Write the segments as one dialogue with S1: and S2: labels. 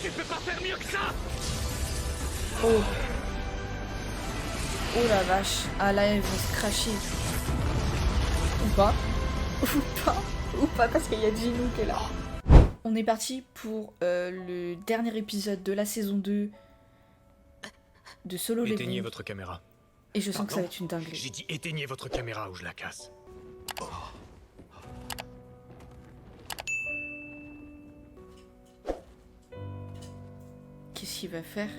S1: Tu peux pas faire mieux que ça!
S2: Oh. Oh la vache. Ah là, ils vont se cracher. Ou pas. Ou pas. Ou pas parce qu'il y a Jinou qui est là. On est parti pour le dernier épisode de la saison 2 de Solo
S1: Éteignez
S2: Leveling.
S1: votre caméra.
S2: Et je sens que ça va
S1: Pardon?
S2: être une dinguerie.
S1: J'ai dit éteignez votre caméra ou je la casse.
S2: Qu'est-ce qu'il va faire?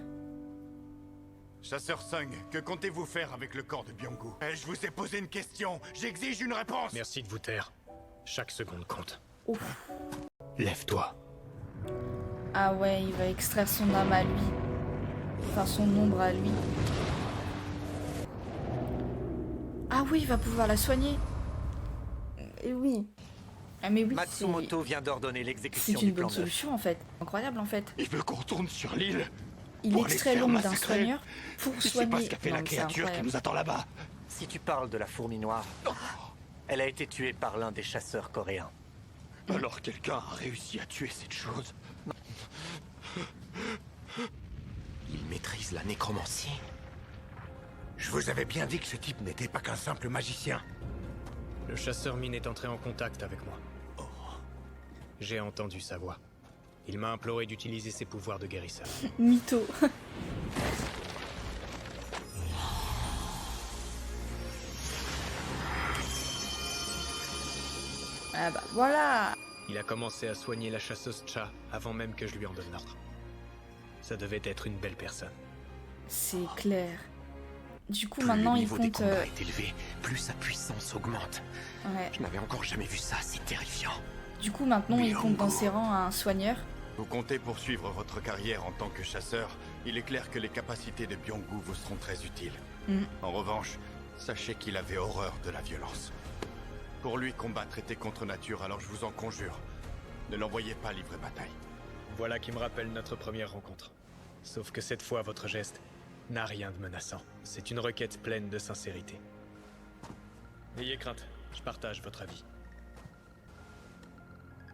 S3: Chasseur Sung, que comptez-vous faire avec le corps de Byung-gu? Je vous ai posé une question, j'exige une réponse.
S1: Merci de vous taire. Chaque seconde compte.
S2: Ouf.
S1: Lève-toi.
S2: Ah ouais, il va extraire son âme à lui. Enfin, son ombre à lui. Ah oui, il va pouvoir la soigner. Et oui. Ah mais oui,
S4: Matsumoto vient d'ordonner
S2: c'est
S4: l'exécution
S2: une
S4: du plan
S2: bonne
S4: 9.
S2: solution en fait. Incroyable en fait.
S3: Il veut qu'on retourne sur l'île.
S2: Il
S3: Pour les
S2: extrait
S3: faire
S2: l'ombre d'un
S3: massacrer.
S2: soigneur pour
S3: Je sais
S2: soigner.
S3: pas ce qu'a fait
S2: Non,
S3: la
S2: mais c'est
S3: créature qui
S2: incroyable.
S3: nous attend là-bas.
S4: Si tu parles de la fourmi noire, elle a été tuée par l'un des chasseurs coréens.
S3: Alors quelqu'un a réussi à tuer cette chose.
S5: Il maîtrise la nécromancie.
S3: Je vous avais bien dit que ce type n'était pas qu'un simple magicien.
S1: Le chasseur mine est entré en contact avec moi. J'ai entendu sa voix. Il m'a imploré d'utiliser ses pouvoirs de guérisseur.
S2: Mytho. Ah bah voilà.
S1: Il a commencé à soigner la chasseuse Cha avant même que je lui en donne l'ordre. Ça devait être une belle personne.
S2: C'est clair. Du coup,
S5: Plus
S2: maintenant,
S5: le
S2: il
S5: niveau des
S2: compte...
S5: combats est élevé, plus sa puissance augmente.
S2: Ouais.
S5: Je n'avais encore jamais vu ça, c'est terrifiant.
S2: Du coup, maintenant, il compte dans ses rangs un soigneur.
S3: Vous comptez poursuivre votre carrière en tant que chasseur. Il est clair que les capacités de Byung-gu vous seront très utiles.
S2: Mm.
S3: En revanche, sachez qu'il avait horreur de la violence. Pour lui, combattre était contre nature, alors je vous en conjure. Ne l'envoyez pas livrer bataille.
S1: Voilà qui me rappelle notre première rencontre. Sauf que cette fois, votre geste n'a rien de menaçant. C'est une requête pleine de sincérité. N'ayez crainte, je partage votre avis.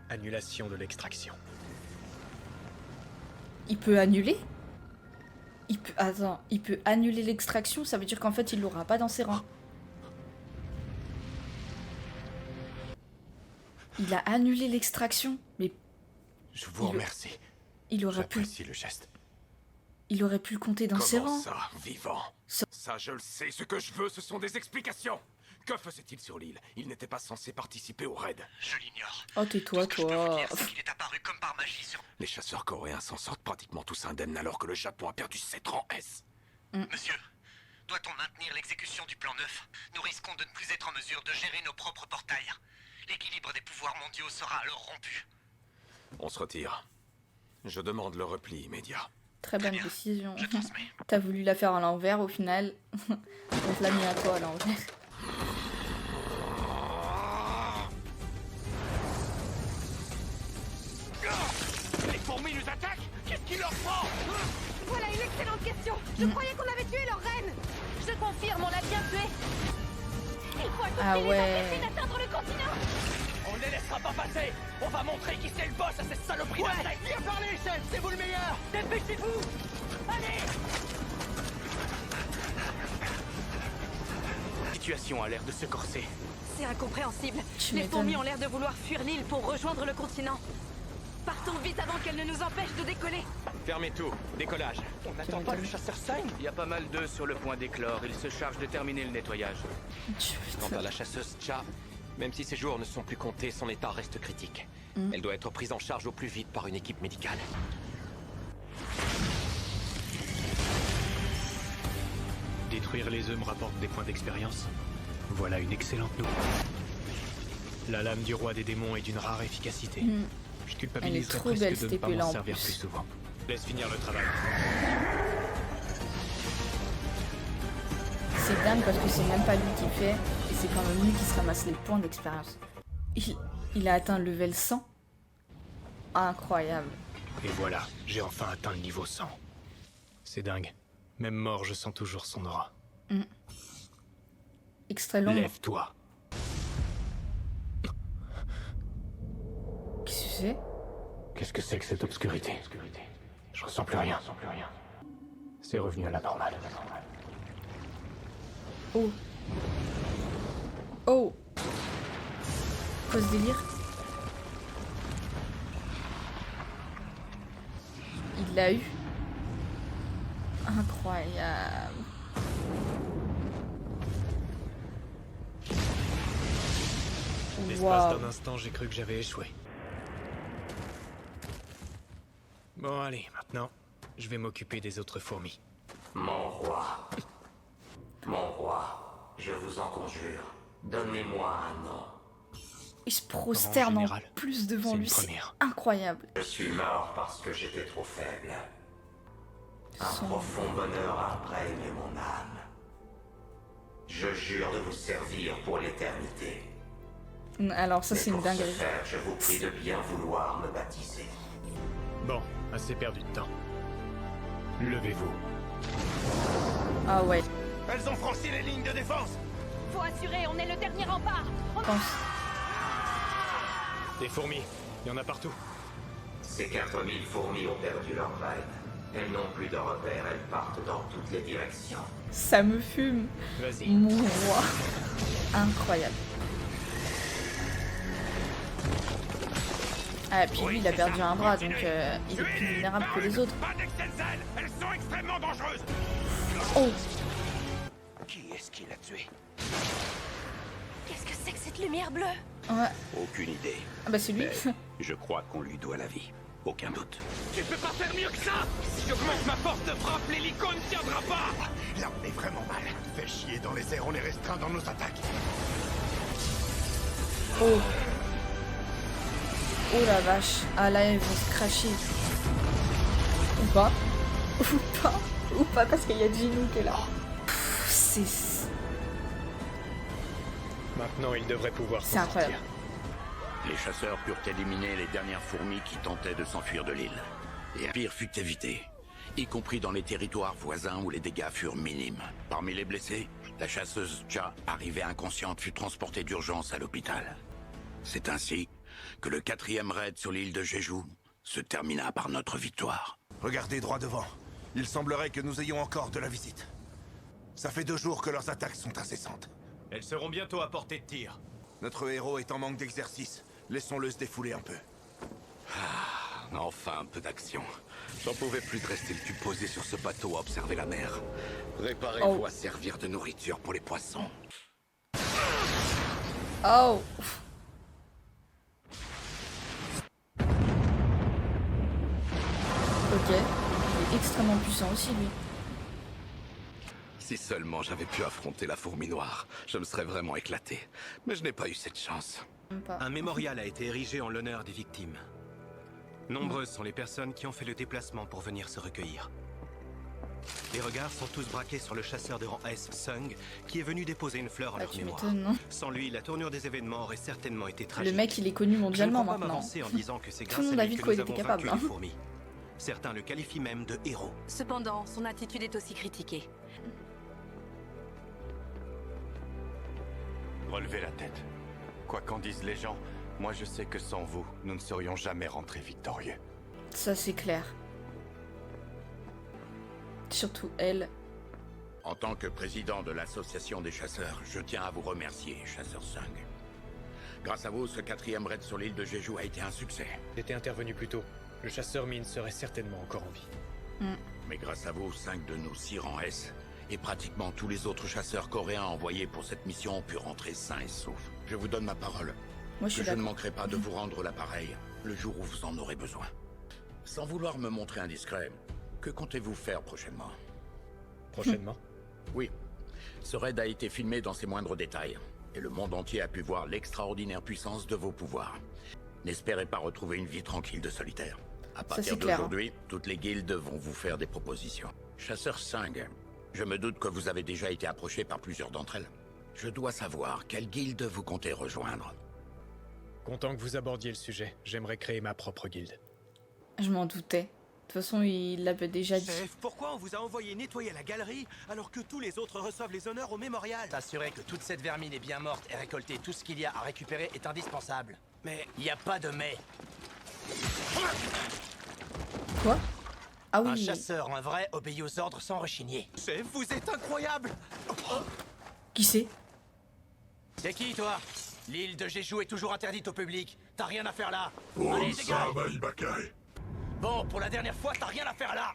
S1: Annulation de l'extraction.
S2: Il peut annuler? Il peut... Attends, il peut annuler l'extraction? Ça veut dire qu'en fait, il l'aura pas dans ses rangs. Il a annulé l'extraction? Mais
S3: Je vous remercie.
S2: il aurait pu...
S3: J'apprécie le geste.
S2: Il aurait pu le compter dans ses rangs.
S6: ça, vivant? Ça, je le sais. Ce que je veux, ce sont des explications. Que faisait-il sur l'île? Il n'était pas censé participer au raid.
S5: Je l'ignore.
S2: Oh, tais-toi,
S5: Tout ce que je peux vous
S2: toi.
S5: dire, c'est qu'il est apparu comme par magie sur...
S6: Les chasseurs coréens s'en sortent pratiquement tous indemnes alors que le Japon a perdu 7 rangs S.
S5: Monsieur, doit-on maintenir l'exécution du plan 9? Nous risquons de ne plus être en mesure de gérer nos propres portails. L'équilibre des pouvoirs mondiaux sera alors rompu.
S6: On se retire. Je demande le repli immédiat.
S2: Très bonne
S5: bien,
S2: décision.
S5: je transmets.
S2: T'as voulu la faire à l'envers, au final. On te l'a mis à toi à l'envers.
S1: Les fourmis nous attaquent? Qu'est-ce qui leur prend?
S7: Voilà une excellente question. Je croyais qu'on avait tué leur reine. Je confirme, on l'a bien tué. Il faut
S2: Ah
S7: accoster les
S2: ouais.
S7: empêcher d'atteindre le continent.
S1: On ne les laissera pas passer. On va montrer qui c'est le boss à cette saloperie d'insectes. Bien parlé, chef. C'est vous le meilleur. Dépêchez-vous. Allez. La situation a l'air de se corser.
S7: C'est incompréhensible.
S2: Tu
S7: Les
S2: m'étonnes.
S7: fourmis ont l'air de vouloir fuir l'île pour rejoindre le continent. Partons vite avant qu'elles ne nous empêchent de décoller.
S1: Fermez tout. Décollage. On n'attend pas le
S2: m'étonnes.
S1: chasseur Stein?
S8: Il y a pas mal d'œufs sur le point d'éclore. Il se charge de terminer le nettoyage.
S5: Quant à la chasseuse Cha, même si ses jours ne sont plus comptés, son état reste critique. Elle doit être prise en charge au plus vite par une équipe médicale.
S1: Détruire les œufs me rapporte des points d'expérience. Voilà une excellente nouvelle. La lame du roi des démons est d'une rare efficacité. Je culpabiliserais
S2: trop belle,
S1: presque de
S2: cette
S1: ne pas
S2: épée-là,
S1: m'en
S2: en
S1: servir
S2: plus.
S1: plus souvent. Laisse finir le travail.
S2: C'est dingue parce que c'est même pas lui qui fait. Et c'est quand même lui qui se ramasse les points d'expérience. Il a atteint le level 100. Incroyable.
S1: Et voilà, j'ai enfin atteint le niveau 100. C'est dingue. Même mort, je sens toujours son aura.
S2: Extrait long.
S1: Lève-toi.
S2: Qu'est-ce que c'est?
S1: Qu'est-ce que c'est que cette obscurité?
S6: Je ressens plus rien. C'est revenu à la normale.
S2: Oh. Oh. Quoi ce délire? Il l'a eu. Incroyable.
S1: L'espace
S2: Waouh.
S1: d'un instant, j'ai cru que j'avais échoué. Bon, allez, maintenant, je vais m'occuper des autres fourmis.
S9: Mon roi, je vous en conjure, donnez-moi un nom.
S2: Il se prosterne en
S1: général,
S2: plus devant
S1: c'est
S2: lui,
S1: une
S2: c'est
S1: première.
S2: incroyable.
S9: Je suis mort parce que j'étais trop faible. Un
S2: Son-
S9: profond bonheur imprègne mon âme. Je jure de vous servir pour l'éternité.
S2: Alors ça
S9: Mais
S2: c'est une
S9: pour ce
S2: dinguerie.
S9: faire, je vous prie de bien vouloir me baptiser.
S1: Bon, assez perdu de temps. Levez-vous.
S2: Ah ouais,
S3: Elles ont franchi les lignes de défense.
S7: Faut assurer, on est le dernier rempart.
S2: je pense.
S1: Des fourmis, il y en a partout.
S9: Ces 4000 fourmis ont perdu leur reine. Elles n'ont plus de repères, elles partent dans toutes les directions.
S2: Ça me fume.
S1: Vas-y.
S2: Mon roi. Incroyable. Ah, et puis lui, il a perdu un bras, donc il est plus vulnérable que les autres.
S3: Pas d'Excelsen. Elles sont extrêmement dangereuses.
S2: Oh,
S4: Qui est-ce qui l'a tué?
S7: Qu'est-ce que c'est que cette lumière bleue?
S2: ouais.
S10: Aucune idée.
S2: Ah bah c'est lui.
S10: Je crois qu'on lui doit la vie. Aucun doute.
S6: Tu peux pas faire mieux que ça. Si j'augmente ma force de frappe, l'hélico ne tiendra pas.
S3: Là, on est vraiment mal. Fait chier dans les airs, on est restreint dans nos attaques.
S2: Oh. Oh la vache. Ah là, ils vont se cracher. Ou pas. Ou pas. Ou pas parce qu'il y a Jinou qui est là. Pff, c'est
S1: Maintenant, il devrait pouvoir
S2: C'est
S1: s'en
S2: incroyable.
S1: sortir.
S10: Les chasseurs purent éliminer les dernières fourmis qui tentaient de s'enfuir de l'île. Et un pire fut évité, y compris dans les territoires voisins où les dégâts furent minimes. Parmi les blessés, la chasseuse Cha, arrivée inconsciente, fut transportée d'urgence à l'hôpital. C'est ainsi que le 4e raid sur l'île de Jeju se termina par notre victoire.
S3: Regardez droit devant. Il semblerait que nous ayons encore de la visite. Ça fait 2 jours que leurs attaques sont incessantes.
S6: Elles seront bientôt à portée de tir.
S3: Notre héros est en manque d'exercice. Laissons-le se défouler un peu.
S10: Enfin, un peu d'action. J'en pouvais plus de rester le cul posé sur ce bateau à observer la mer. Préparez-vous
S2: Oh.
S10: à servir de nourriture pour les poissons.
S2: Oh. Ok. Il est extrêmement puissant aussi, lui.
S10: Si seulement j'avais pu affronter la fourmi noire, je me serais vraiment éclaté. Mais je n'ai pas eu cette chance.
S2: Même pas.
S5: Un mémorial a été érigé en l'honneur des victimes. Nombreuses sont les personnes qui ont fait le déplacement pour venir se recueillir. Les regards sont tous braqués sur le chasseur de rang S, Sung, qui est venu déposer une fleur en
S2: Ah,
S5: leur
S2: tu
S5: mémoire.
S2: m'étonnes, non?
S5: Sans lui, la tournure des événements aurait certainement été tragique.
S2: Le mec, il est connu mondialement
S5: Je ne crois pas
S2: maintenant.
S5: m'avancer en disant que c'est
S2: Tout le
S5: grâce
S2: monde
S5: à
S2: a
S5: lui
S2: vu de
S5: que
S2: quoi
S5: nous
S2: il était
S5: avons
S2: capable,
S5: vaincu
S2: hein.
S5: les fourmis. Certains le qualifient même de héros.
S7: Cependant, son attitude est aussi critiquée.
S3: Relevez la tête. Quoi qu'en disent les gens, moi je sais que sans vous, nous ne serions jamais rentrés victorieux.
S2: Ça, c'est clair. Surtout elle.
S10: En tant que président de l'association des chasseurs, je tiens à vous remercier, chasseur Sung. Grâce à vous, ce 4e raid sur l'île de Jeju a été un succès.
S1: J'étais intervenu plus tôt. Le chasseur mine serait certainement encore en vie.
S10: Mais grâce à vous, 5 de nos 6 rangs S et pratiquement tous les autres chasseurs coréens envoyés pour cette mission ont pu rentrer sains et saufs. Je vous donne ma parole
S2: Moi, je
S10: que
S2: suis
S10: je ne
S2: d'accord.
S10: manquerai pas de vous rendre l'appareil le jour où vous en aurez besoin. Sans vouloir me montrer indiscret, que comptez-vous faire prochainement?
S1: Prochainement.
S10: Oui, ce raid a été filmé dans ses moindres détails, et le monde entier a pu voir l'extraordinaire puissance de vos pouvoirs. N'espérez pas retrouver une vie tranquille de solitaire. À
S2: c'est
S10: partir
S2: clair, hein.
S10: d'aujourd'hui, toutes les guildes vont vous faire des propositions. Chasseur Sung, je me doute que vous avez déjà été approché par plusieurs d'entre elles. Je dois savoir quelle guilde vous comptez rejoindre.
S1: Content que vous abordiez le sujet. J'aimerais créer ma propre guilde.
S2: Je m'en doutais. De toute façon, il l'avait déjà dit.
S5: Chef, pourquoi on vous a envoyé nettoyer la galerie alors que tous les autres reçoivent les honneurs au mémorial?
S11: S'assurer que toute cette vermine est bien morte et récolter tout ce qu'il y a à récupérer est indispensable.
S5: Mais
S11: Il n'y a pas de mais.
S2: Quoi? Ah
S11: Un
S2: oui.
S11: chasseur, un vrai, obéit aux ordres sans rechigner.
S4: Chef, vous êtes incroyable.
S2: Qui c'est?
S11: C'est qui, toi? L'île de Jeju est toujours interdite au public. T'as rien à faire là. Allez, dégage. Bon, pour la dernière fois, t'as rien à faire là.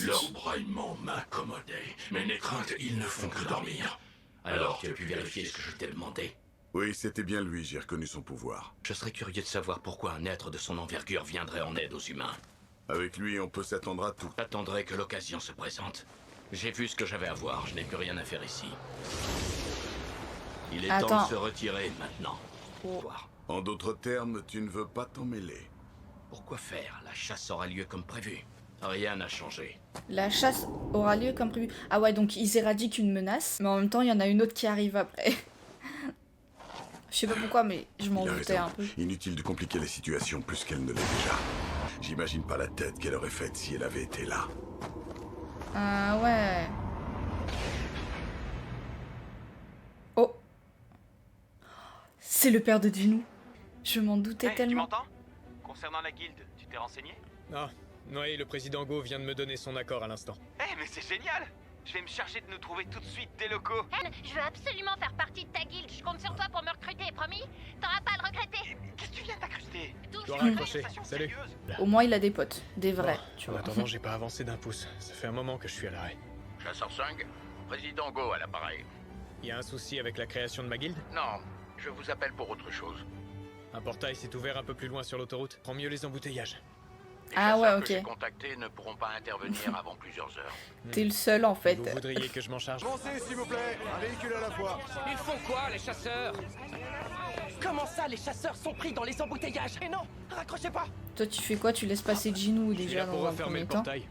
S6: Leur braillement m'incommodait. Mais mes craintes, ils ne font que dormir. Alors, tu as pu vérifier ce que je t'ai demandé?
S12: Oui, c'était bien lui, j'ai reconnu son pouvoir.
S6: Je serais curieux de savoir pourquoi un être de son envergure viendrait en aide aux humains.
S12: Avec lui, on peut s'attendre à tout.
S6: J'attendrai que l'occasion se présente. J'ai vu ce que j'avais à voir, je n'ai plus rien à faire ici. Il est temps de se retirer maintenant.
S12: En d'autres termes, tu ne veux pas t'en mêler.
S6: Pourquoi faire? La chasse aura lieu comme prévu. Rien n'a changé.
S2: La chasse aura lieu comme prévu. Ah ouais, donc ils éradiquent une menace, mais en même temps, il y en a une autre qui arrive après. Je sais pas pourquoi, mais je m'en doutais un peu.
S12: Inutile de compliquer la situation plus qu'elle ne l'est déjà. J'imagine pas la tête qu'elle aurait faite si elle avait été là.
S2: Ah ouais. Oh. C'est le père de Jinou. Je m'en doutais tellement.
S8: Tu m'entends? Concernant la guilde, tu t'es renseigné?
S1: Ah, oui, le président Go vient de me donner son accord à l'instant.
S8: Mais c'est génial! Je vais me charger de nous trouver tout de suite des locaux.
S7: Je veux absolument faire partie de ta guilde. Je compte sur toi pour me recruter, promis? T'auras pas à le regretter.
S8: Qu'est-ce que tu viens t'incruster?
S1: Je dois raccrocher. Salut.
S2: Au moins, il a des potes. Des vrais, tu
S1: En
S2: vois.
S1: attendant, j'ai pas avancé d'un pouce. Ça fait un moment que je suis à l'arrêt.
S10: Chasseur Sung, président Go à l'appareil.
S1: Y a un souci avec la création de ma guilde?
S10: Non, je vous appelle pour autre chose.
S1: Un portail s'est ouvert un peu plus loin sur l'autoroute. Prends mieux les embouteillages.
S10: Les
S2: Ah ouais,
S10: chasseurs
S2: ok.
S10: que j'ai contactés ne pourront pas intervenir avant plusieurs heures.
S2: T'es le seul en fait.
S1: Vous voudriez que je m'en charge?
S3: Avancez, s'il vous plaît. Un véhicule à la fois.
S8: Ils font quoi, les chasseurs?
S11: Comment ça, les chasseurs sont pris dans les embouteillages? Et non, raccrochez pas.
S2: Toi, tu fais quoi? Tu laisses passer Jinou
S1: Je suis
S2: déjà
S1: là pour
S2: dans un
S1: refermer le
S2: premier temps?
S1: portail.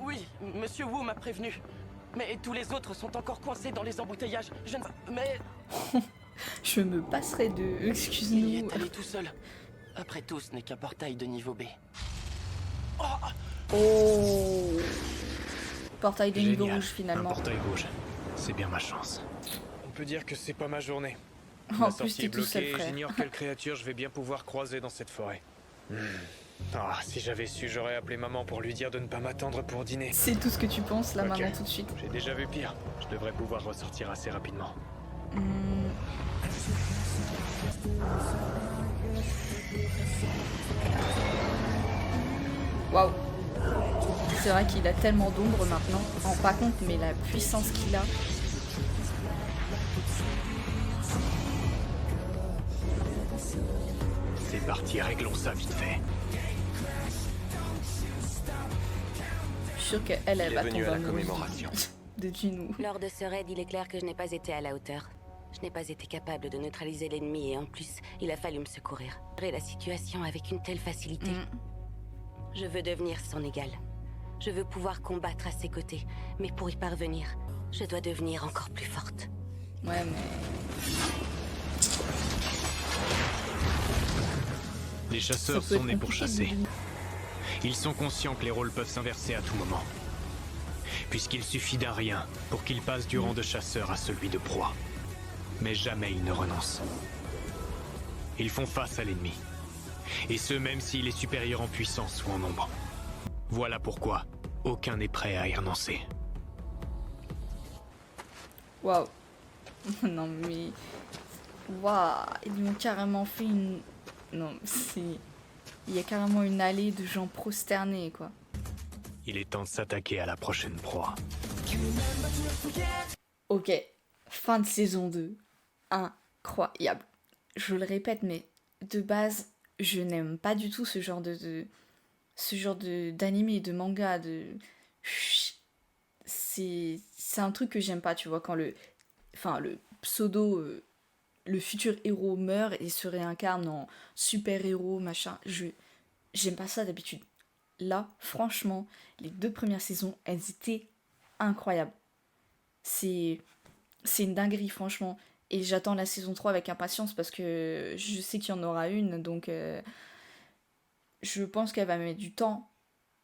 S11: Oui, Monsieur Wu m'a prévenu. Mais tous les autres sont encore coincés dans les embouteillages. Je ne... Mais...
S2: Je me passerai de...
S11: Il y
S2: Excuse-nous.
S11: est allé tout seul. Après tout, ce n'est qu'un portail de niveau B.
S2: Oh. Portail des niveaux
S1: Génial.
S2: rouges finalement.
S1: Un portail rouge. C'est bien ma chance. On peut dire que c'est pas ma journée.
S2: En
S1: La
S2: plus,
S1: sortie
S2: t'es
S1: est
S2: tout seul,
S1: bloquée et
S2: frère.
S1: j'ignore quelle créature je vais bien pouvoir croiser dans cette forêt. Ah, si j'avais su, j'aurais appelé maman pour lui dire de ne pas m'attendre pour dîner.
S2: C'est tout ce que tu penses là,
S1: Ok.
S2: maman, tout de suite.
S1: J'ai déjà vu pire. Je devrais pouvoir ressortir assez rapidement.
S2: Hmm. Waouh. C'est vrai qu'il a tellement d'ombre maintenant. On se rend pas compte, mais la puissance qu'il a.
S1: C'est parti, réglons ça vite fait.
S2: Je suis sûre qu'elle, elle va tomber amoureuse de Jinou.
S13: Lors de ce raid, il est clair que je n'ai pas été à la hauteur. Je n'ai pas été capable de neutraliser l'ennemi et en plus, il a fallu me secourir. Gérer la situation avec une telle facilité. Je veux devenir son égal. Je veux pouvoir combattre à ses côtés. Mais pour y parvenir, je dois devenir encore plus forte.
S2: Ouais, mais...
S1: Les chasseurs
S2: Ça peut
S1: sont
S2: être
S1: nés pour
S2: compliqué,
S1: chasser.
S2: Jinou.
S1: Ils sont conscients que les rôles peuvent s'inverser à tout moment. Puisqu'il suffit d'un rien pour qu'ils passent du rang de chasseur à celui de proie. Mais jamais ils ne renoncent. Ils font face à l'ennemi. Et ce même s'il est supérieur en puissance ou en nombre. Voilà pourquoi aucun n'est prêt à y renoncer.
S2: Waouh. Non mais... Waouh. Ils lui ont carrément fait une... Non, c'est... Il y a carrément une allée de gens prosternés, quoi.
S1: Il est temps de s'attaquer à la prochaine proie.
S2: Ok. Fin de saison 2. Incroyable. Je le répète, mais de base, je n'aime pas du tout ce genre d'anime, de manga, c'est un truc que j'aime pas, tu vois, quand le pseudo, le futur héros meurt et se réincarne en super-héros, machin, j'aime pas ça d'habitude. Là, franchement, les 2 premières saisons, elles étaient incroyables. C'est une dinguerie, franchement. Et j'attends la saison 3 avec impatience parce que je sais qu'il y en aura une, donc je pense qu'elle va mettre du temps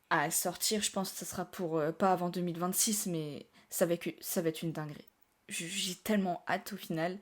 S2: à sortir. Je pense que ça sera pour pas avant 2026, mais ça va être une dinguerie. J'ai tellement hâte au final.